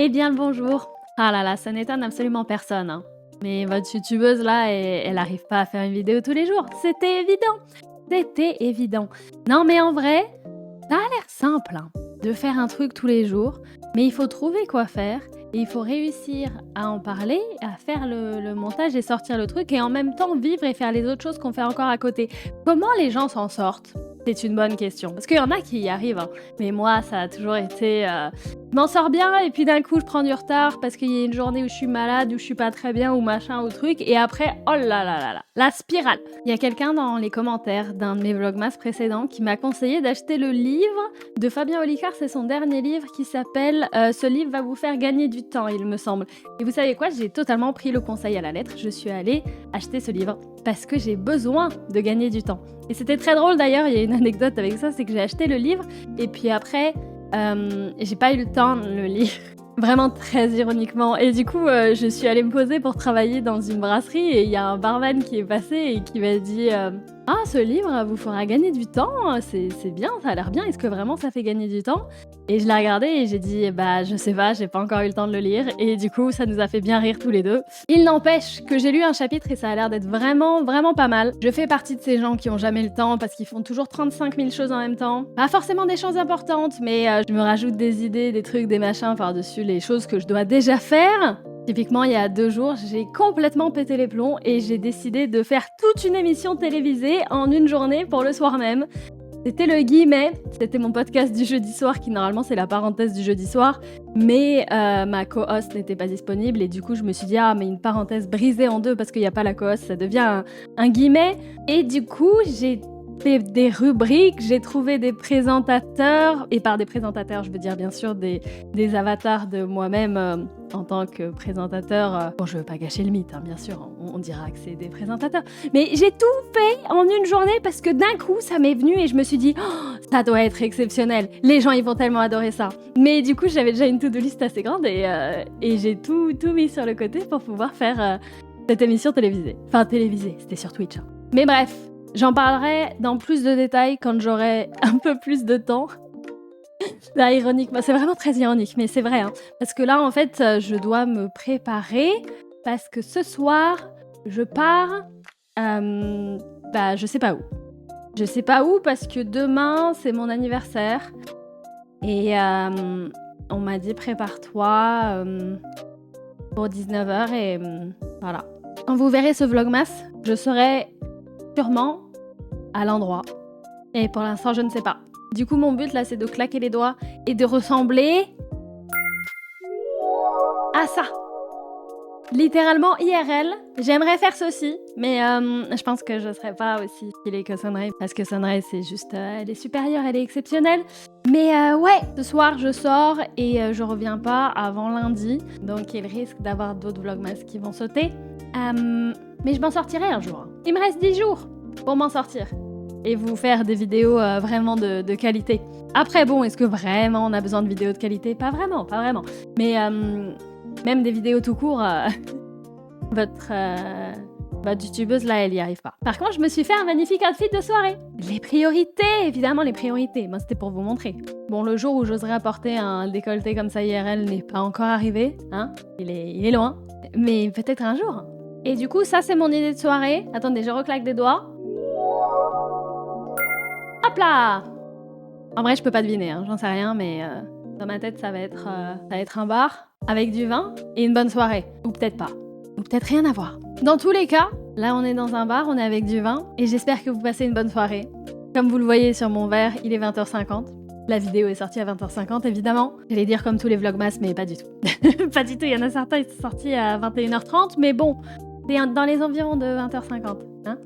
Eh bien le bonjour. Ah là là, ça n'étonne absolument personne, hein. Mais votre youtubeuse là, elle arrive pas à faire une vidéo tous les jours. C'était évident. C'était évident. Non mais en vrai, ça a l'air simple hein, de faire un truc tous les jours, mais il faut trouver quoi faire et il faut réussir à en parler, à faire le montage et sortir le truc et en même temps vivre et faire les autres choses qu'on fait encore à côté. Comment les gens s'en sortent? C'est une bonne question. Parce qu'il y en a qui y arrivent, hein. Mais moi, ça a toujours été... je m'en sors bien et puis d'un coup, je prends du retard parce qu'il y a une journée où je suis malade, où je suis pas très bien, ou machin, ou truc. Et après, oh là là là là, la spirale. Il y a quelqu'un dans les commentaires d'un de mes vlogmas précédents qui m'a conseillé d'acheter le livre de Fabien Olicard. C'est son dernier livre qui s'appelle Ce livre va vous faire gagner du temps, il me semble. Et vous savez quoi? J'ai totalement pris le conseil à la lettre. Je suis allée acheter ce livre parce que j'ai besoin de gagner du temps. Et c'était très drôle d'ailleurs, il y a une anecdote avec ça, c'est que j'ai acheté le livre et puis après, j'ai pas eu le temps de le lire. Vraiment très ironiquement. Et du coup, je suis allée me poser pour travailler dans une brasserie et il y a un barman qui est passé et qui m'a dit Ah, ce livre vous fera gagner du temps, c'est bien, ça a l'air bien, est-ce que vraiment ça fait gagner du temps? Et je l'ai regardé et j'ai dit Bah, je sais pas, j'ai pas encore eu le temps de le lire. Et du coup, ça nous a fait bien rire tous les deux. Il n'empêche que j'ai lu un chapitre et ça a l'air d'être vraiment, vraiment pas mal. Je fais partie de ces gens qui ont jamais le temps parce qu'ils font toujours 35 000 choses en même temps. Pas forcément des choses importantes, mais je me rajoute des idées, des trucs, des machins par-dessus les choses que je dois déjà faire. Typiquement, il y a 2 jours, j'ai complètement pété les plombs et j'ai décidé de faire toute une émission télévisée en une journée pour le soir même. C'était le guillemet, c'était mon podcast du jeudi soir qui normalement c'est la parenthèse du jeudi soir, mais ma co-host n'était pas disponible et du coup je me suis dit ah mais une parenthèse brisée en deux parce qu'il n'y a pas la co-host, ça devient un guillemet. Et du coup j'ai fait des rubriques, j'ai trouvé des présentateurs, et par des présentateurs je veux dire bien sûr des avatars de moi-même en tant que présentateur. Bon, je veux pas gâcher le mythe, hein, bien sûr, on dira que c'est des présentateurs. Mais j'ai tout fait en une journée parce que d'un coup, ça m'est venu et je me suis dit oh, ça doit être exceptionnel. Les gens, ils vont tellement adorer ça. Mais du coup, j'avais déjà une to-do list assez grande et j'ai tout mis sur le côté pour pouvoir faire cette émission télévisée. Enfin, télévisée, c'était sur Twitch. Hein. Mais bref, j'en parlerai dans plus de détails quand j'aurai un peu plus de temps. Là, ironique, c'est vraiment très ironique, mais c'est vrai, hein. Parce que là, en fait, je dois me préparer parce que ce soir, je pars, je sais pas où. Je sais pas où parce que demain, c'est mon anniversaire et on m'a dit prépare-toi pour 19h et voilà. Quand vous verrez ce vlogmas, je serai sûrement à l'endroit. Et pour l'instant, je ne sais pas. Du coup, mon but là, c'est de claquer les doigts et de ressembler à ça. Littéralement IRL. J'aimerais faire ceci, mais je pense que je serais pas aussi stylée que Sunray parce que Sunray, c'est juste, elle est supérieure, elle est exceptionnelle. Mais ouais, ce soir, je sors et je reviens pas avant lundi, donc il risque d'avoir d'autres vlogmas qui vont sauter. Mais je m'en sortirai un jour. Il me reste 10 jours pour m'en sortir. Et vous faire des vidéos vraiment de qualité. Après, bon, est-ce que vraiment on a besoin de vidéos de qualité? Pas vraiment. Mais même des vidéos tout court, votre youtubeuse, là, elle y arrive pas. Par contre, je me suis fait un magnifique outfit de soirée. Les priorités, évidemment, les priorités. Moi, c'était pour vous montrer. Bon, le jour où j'oserais apporter un décolleté comme ça IRL n'est pas encore arrivé, hein. Il est loin. Mais peut-être un jour. Et du coup, ça, c'est mon idée de soirée. Attendez, je reclaque des doigts. Hop là! En vrai, je peux pas deviner, hein, j'en sais rien, mais dans ma tête, ça va être un bar avec du vin et une bonne soirée. Ou peut-être pas. Ou peut-être rien à voir. Dans tous les cas, là, on est dans un bar, on est avec du vin et j'espère que vous passez une bonne soirée. Comme vous le voyez sur mon verre, il est 20h50. La vidéo est sortie à 20h50, évidemment. J'allais dire comme tous les vlogmas, mais pas du tout. Pas du tout, il y en a certains qui sont sortis à 21h30, mais bon, c'est dans les environs de 20h50. Hein.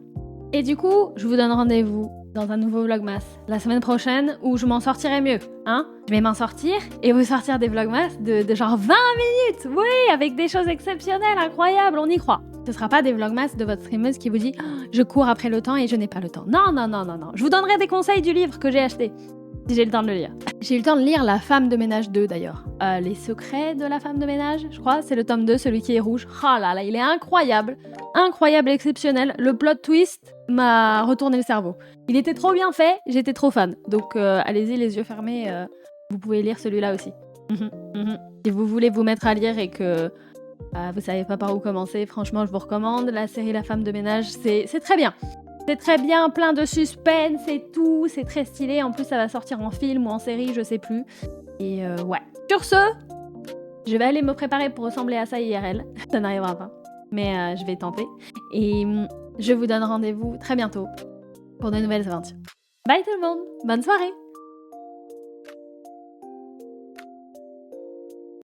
Et du coup, je vous donne rendez-vous dans un nouveau vlogmas la semaine prochaine où je m'en sortirai mieux, hein. Je vais m'en sortir et vous sortir des vlogmas de genre 20 minutes, oui, avec des choses exceptionnelles, incroyables, on y croit. Ce sera pas des vlogmas de votre streameuse qui vous dit oh, je cours après le temps et je n'ai pas le temps. Non. Je vous donnerai des conseils du livre que j'ai acheté, si j'ai le temps de le lire. J'ai eu le temps de lire La femme de ménage 2 d'ailleurs. Les secrets de la femme de ménage, je crois, c'est le tome 2, celui qui est rouge. Oh là là, il est incroyable, exceptionnel. Le plot twist m'a retourné le cerveau. Il était trop bien fait, j'étais trop fan. Donc allez-y les yeux fermés, vous pouvez lire celui-là aussi. Mmh mh. Si vous voulez vous mettre à lire et que, vous savez pas par où commencer, franchement, je vous recommande la série La femme de ménage, c'est très bien. C'est très bien, plein de suspense et tout, c'est très stylé. En plus, ça va sortir en film ou en série, je sais plus et ouais. Sur ce, je vais aller me préparer pour ressembler à ça IRL. Ça n'arrivera pas, mais je vais tenter et je vous donne rendez-vous très bientôt pour de nouvelles aventures. Bye tout le monde, bonne soirée!